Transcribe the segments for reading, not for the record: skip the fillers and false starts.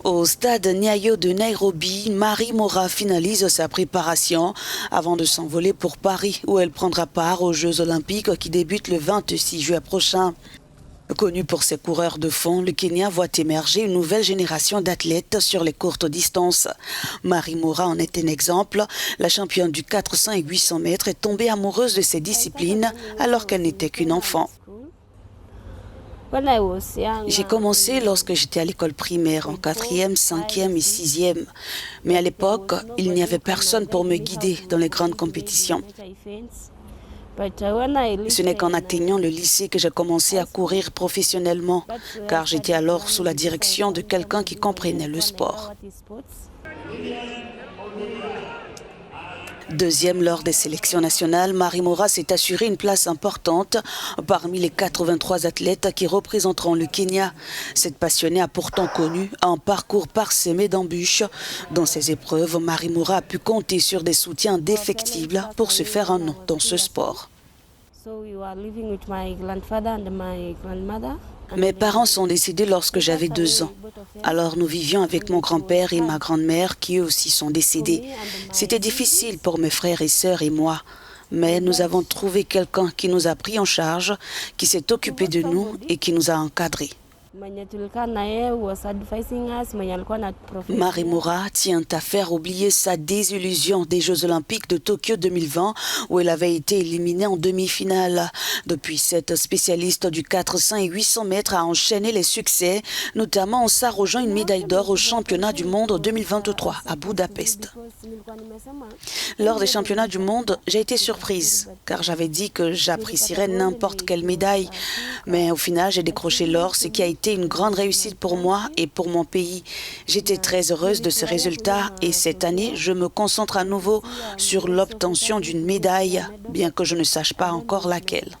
Au stade Nyayo de Nairobi, Marie Moraa finalise sa préparation avant de s'envoler pour Paris où elle prendra part aux Jeux Olympiques qui débutent le 26 juillet prochain. Connu pour ses coureurs de fond, le Kenya voit émerger une nouvelle génération d'athlètes sur les courtes distances. Marie Moraa en est un exemple. La championne du 400 et 800 mètres est tombée amoureuse de ces disciplines alors qu'elle n'était qu'une enfant. J'ai commencé lorsque j'étais à l'école primaire, en 4e, 5e et 6e. Mais à l'époque, il n'y avait personne pour me guider dans les grandes compétitions. Ce n'est qu'en atteignant le lycée que j'ai commencé à courir professionnellement, car j'étais alors sous la direction de quelqu'un qui comprenait le sport. Deuxième lors des sélections nationales, Marie Moraa s'est assurée une place importante parmi les 83 athlètes qui représenteront le Kenya. Cette passionnée a pourtant connu un parcours parsemé d'embûches. Dans ces épreuves, Marie Moraa a pu compter sur des soutiens indéfectibles pour se faire un nom dans ce sport. Mes parents sont décédés lorsque j'avais 2 ans. Alors nous vivions avec mon grand-père et ma grand-mère qui eux aussi sont décédés. C'était difficile pour mes frères et sœurs et moi. Mais nous avons trouvé quelqu'un qui nous a pris en charge, qui s'est occupé de nous et qui nous a encadrés. Marie Moraa tient à faire oublier sa désillusion des Jeux Olympiques de Tokyo 2020 où elle avait été éliminée en demi-finale. Depuis, cette spécialiste du 400 et 800 mètres a enchaîné les succès, notamment en s'arrogeant une médaille d'or au championnat du monde 2023 à Budapest. Lors des championnats du monde, j'ai été surprise car j'avais dit que j'apprécierais n'importe quelle médaille. Mais au final, j'ai décroché l'or, ce qui a été une grande réussite pour moi et pour mon pays. J'étais très heureuse de ce résultat et cette année, je me concentre à nouveau sur l'obtention d'une médaille, bien que je ne sache pas encore laquelle.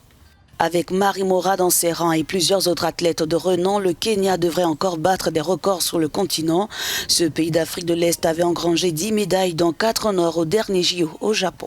Avec Marie Moraa dans ses rangs et plusieurs autres athlètes de renom, le Kenya devrait encore battre des records sur le continent. Ce pays d'Afrique de l'Est avait engrangé 10 médailles, dont 4 en or au dernier JO au Japon.